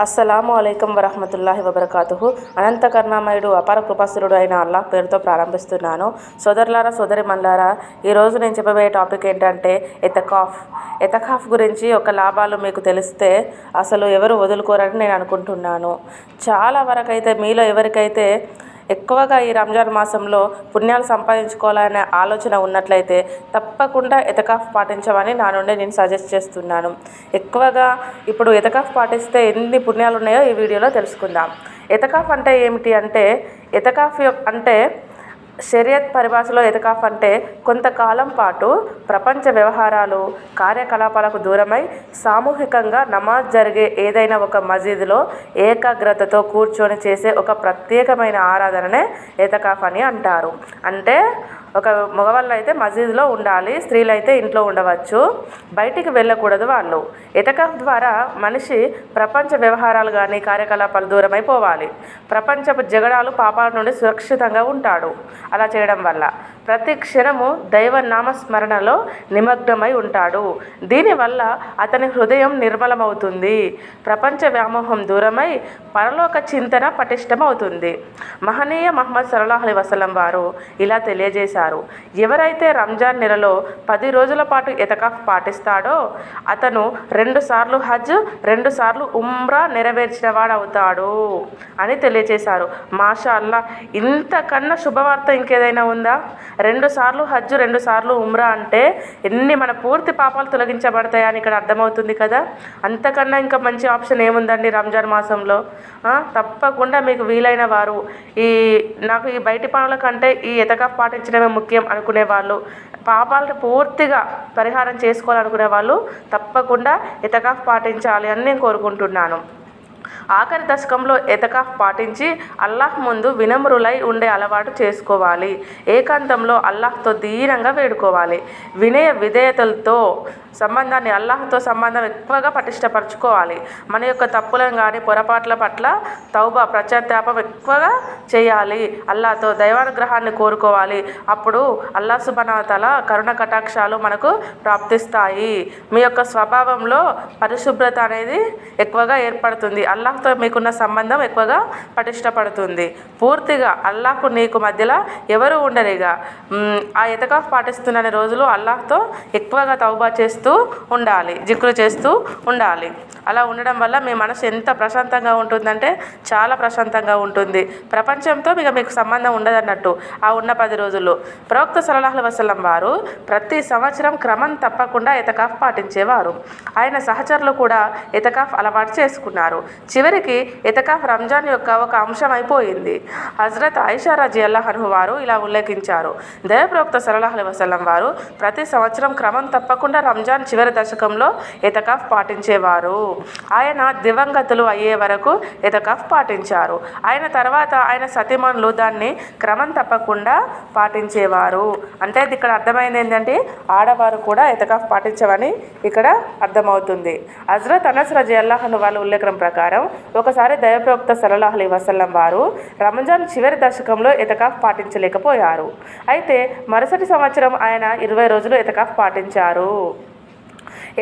అస్సలాము అలైకుం వరహమతుల్లాహి వబర్కాతుహు. అనంత కరుణామయుడు అపార కృపాస్తులుడు అయిన అల్లాహ్ పేరుతో ప్రారంభిస్తున్నాను. సోదరులారా, సోదరిమణులారా, ఈరోజు నేను చెప్పబోయే టాపిక్ ఏంటంటే ఎతకాఫ్ గురించి. ఒక లాభాలు మీకు తెలిస్తే అసలు ఎవరు వదులుకోరని నేను అనుకుంటున్నాను. చాలా వరకైతే మీలో ఎవరికైతే ఎక్కువగా ఈ రంజాన్ మాసంలో పుణ్యాలు సంపాదించుకోవాలనే ఆలోచన ఉన్నట్లయితే తప్పకుండా ఎతకాఫ్ పాటించమని నా నుండి నేను సజెస్ట్ చేస్తున్నాను. ఎక్కువగా ఇప్పుడు ఎతకాఫ్ పాటిస్తే ఎన్ని పుణ్యాలు ఉన్నాయో ఈ వీడియోలో తెలుసుకుందాం. ఎతకాఫ్ అంటే ఏమిటి అంటే, ఎతకాఫ్ అంటే షరియత్ పరిభాషలో ఎతకాఫ్ అంటే కొంతకాలం పాటు ప్రపంచ వ్యవహారాలు, కార్యకలాపాలకు దూరమై సామూహికంగా నమాజ్ జరిగే ఏదైనా ఒక మసీదులో ఏకాగ్రతతో కూర్చొని చేసే ఒక ప్రత్యేకమైన ఆరాధననే ఎతకాఫ్ అని అంటారు. అంటే ఒక మగవాళ్ళు అయితే మసీదులో ఉండాలి, స్త్రీలు అయితే ఇంట్లో ఉండవచ్చు, బయటికి వెళ్ళకూడదు వాళ్ళు. ఎతకాఫ్ ద్వారా మనిషి ప్రపంచ వ్యవహారాలు కానీ కార్యకలాపాలు దూరమైపోవాలి. ప్రపంచపు జగడాలు, పాపాల నుండి సురక్షితంగా ఉంటాడు. అలా చేయడం వల్ల ప్రతి క్షణము దైవ నామస్మరణలో నిమగ్నమై ఉంటాడు. దీనివల్ల అతని హృదయం నిర్మలమవుతుంది, ప్రపంచ వ్యామోహం దూరమై పరలోక చింతన పటిష్టమవుతుంది. మహనీయ మహమ్మద్ సల్లల్లాహు అలైహి వసల్లం వారు ఇలా తెలియజేశారు: ఎవరైతే రంజాన్ నెలలో 10 రోజుల పాటు ఎతకాఫ్ పాటిస్తాడో అతను 2 సార్లు హజ్, 2 సార్లు ఉమ్రా నెరవేర్చిన వాడవుతాడు అని తెలియజేశారు. మాషా అల్లా, ఇంతకన్నా శుభవార్త ఇంకేదైనా ఉందా? 2 సార్లు హజ్, 2 సార్లు ఉమ్రా అంటే మన పూర్తి పాపాలు తొలగించబడతాయని ఇక్కడ అర్థమవుతుంది కదా. అంతకన్నా ఇంకా మంచి ఆప్షన్ ఏముందండి రంజాన్ మాసంలో? తప్పకుండా మీకు వీలైన వారు నాకు ఈ బయటి పనుల కంటే ఈ ఎతకాఫ్ పాటించడమే ముఖ్యం అనుకునే వాళ్ళు, పాపాలను పూర్తిగా పరిహారం చేసుకోవాలనుకునే వాళ్ళు తప్పకుండా ఎతకాఫ్ పాటించాలి అని నేను కోరుకుంటున్నాను. ఆఖరి దశకంలో ఎతకాఫ్ పాటించి అల్లాహ్ ముందు వినమ్రులై ఉండే అలవాటు చేసుకోవాలి. ఏకాంతంలో అల్లాహ్తో దీనంగా వేడుకోవాలి. వినయ విధేయతలతో సంబంధాన్ని, అల్లాహ్తో సంబంధం ఎక్కువగా పటిష్టపరచుకోవాలి. మన యొక్క తప్పులను కానీ పొరపాట్ల పట్ల తౌబా, పశ్చాత్తాపం ఎక్కువగా చేయాలి. అల్లాహ్తో దైవానుగ్రహాన్ని కోరుకోవాలి. అప్పుడు అల్లాహ్ సుబ్హానహు వ తఆలా కరుణ కటాక్షాలు మనకు ప్రాప్తిస్తాయి. మీ యొక్క స్వభావంలో పరిశుభ్రత అనేది ఎక్కువగా ఏర్పడుతుంది. అల్లాహ్తో మీకున్న సంబంధం ఎక్కువగా పటిష్టపడుతుంది. పూర్తిగా అల్లాహ్కు నీకు మధ్యలో ఎవరు ఉండరిగా. ఆ ఎతకాఫ్ పాటిస్తున్న రోజులు అల్లాహ్తో ఎక్కువగా తౌబా చేస్తూ ఉండాలి, జిక్రు చేస్తూ ఉండాలి. అలా ఉండడం వల్ల మీ మనసు ఎంత ప్రశాంతంగా ఉంటుందంటే చాలా ప్రశాంతంగా ఉంటుంది. ప్రపంచంతో మీకు సంబంధం ఉండదన్నట్టు ఆ ఉన్న 10 రోజుల్లో. ప్రవక్త సల్లల్లాహు అలైహి వసల్లం వారు ప్రతి సంవత్సరం క్రమం తప్పకుండా ఎతకాఫ్ పాటించేవారు. ఆయన సహచరులు కూడా ఎతకాఫ్ అలవాటు చేసుకున్నారు. చివరికి ఎతకాఫ్ రంజాన్ యొక్క ఒక అంశం అయిపోయింది. హజ్రత్ ఆయిషా రజియల్లాహు అన్హా వారు ఇలా ఉల్లేఖించారు: దైవ ప్రవక్త సల్లల్లాహు అలైహి వసల్లం వారు ప్రతి సంవత్సరం క్రమం తప్పకుండా రంజాన్ చివరి దశకంలో ఎతకాఫ్ పాటించేవారు. ఆయన దివంగతులు అయ్యే వరకు ఎతకాఫ్ పాటించారు. ఆయన తర్వాత ఆయన సతీమణులు దాన్ని క్రమం తప్పకుండా పాటించేవారు. అంటే ఇక్కడ అర్థమైంది ఏంటంటే ఆడవారు కూడా ఎతకాఫ్ పాటించవని ఇక్కడ అర్థమవుతుంది. హజ్రత్ అనస్ రజియల్లాహు అన్హు వాళ్ళ ఉల్లేఖనం ప్రకారం ఒకసారి దైవ ప్రవక్త సల్లల్లాహు అలైహి వసల్లం వారు రంజాన్ చివరి దశకంలో ఎతకాఫ్ పాటించలేకపోయారు. అయితే మరుసటి సంవత్సరం ఆయన 20 రోజులు ఎతకాఫ్ పాటించారు.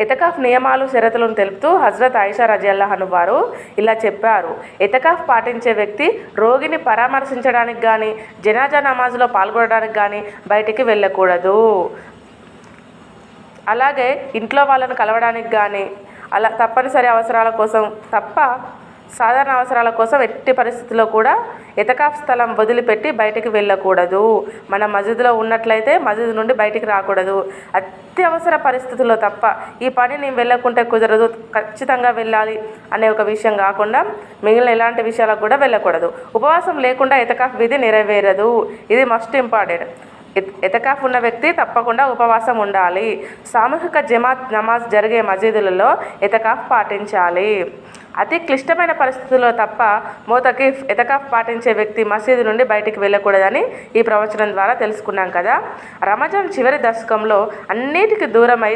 ఎతకాఫ్ నియమాలు, షరతులను తెలుపుతూ హజ్రత్ ఆయిషా రజియల్లాహు అన్హా వారు ఇలా చెప్పారు: ఎతకాఫ్ పాటించే వ్యక్తి రోగిని పరామర్శించడానికి కానీ, జనాజా నమాజ్లో పాల్గొనడానికి కానీ బయటికి వెళ్ళకూడదు. అలాగే ఇంట్లో వాళ్ళని కలవడానికి కానీ, అలా తప్పనిసరి అవసరాల కోసం తప్ప సాధారణ అవసరాల కోసం ఎట్టి పరిస్థితుల్లో కూడా ఎతకాఫ్ స్థలం వదిలిపెట్టి బయటికి వెళ్ళకూడదు. మన మసీదులో ఉన్నట్లయితే మసీదు నుండి బయటికి రాకూడదు. అత్యవసర పరిస్థితుల్లో తప్ప ఈ పని నేను వెళ్ళకుంటే కుదరదు, ఖచ్చితంగా వెళ్ళాలి అనే ఒక విషయం కాకుండా మిగిలిన ఎలాంటి విషయాలకు కూడా వెళ్ళకూడదు. ఉపవాసం లేకుండా ఎతకాఫ్ విధి నెరవేరదు. ఇది మస్ట్ ఇంపార్టెంట్. ఎతకాఫ్ ఉన్న వ్యక్తి తప్పకుండా ఉపవాసం ఉండాలి. సామూహిక జమాత్ నమాజ్ జరిగే మసీదులలో ఎతకాఫ్ పాటించాలి. అతి క్లిష్టమైన పరిస్థితుల్లో తప్ప మోతకిఫ్ ఎతకాఫ్ పాటించే వ్యక్తి మసీదు నుండి బయటికి వెళ్ళకూడదని ఈ ప్రవచనం ద్వారా తెలుసుకున్నాం కదా. రంజాన్ చివరి దశకంలో అన్నిటికీ దూరమై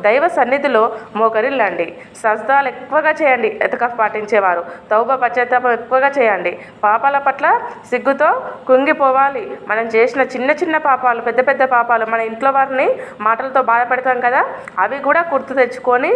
దైవ సన్నిధిలో మోకరిల్లండి. సజ్దాలు ఎక్కువగా చేయండి. ఎతకాఫ్ పాటించేవారు తౌబా, పశ్చాత్తాపం ఎక్కువగా చేయండి. పాపాల పట్ల సిగ్గుతో కుంగిపోవాలి. మనం చేసిన చిన్న చిన్న పాపాలు, పెద్ద పెద్ద పాపాలు, మన ఇంట్లో వారిని మాటలతో బాధపెడతాం కదా, అవి కూడా గుర్తు తెచ్చుకొని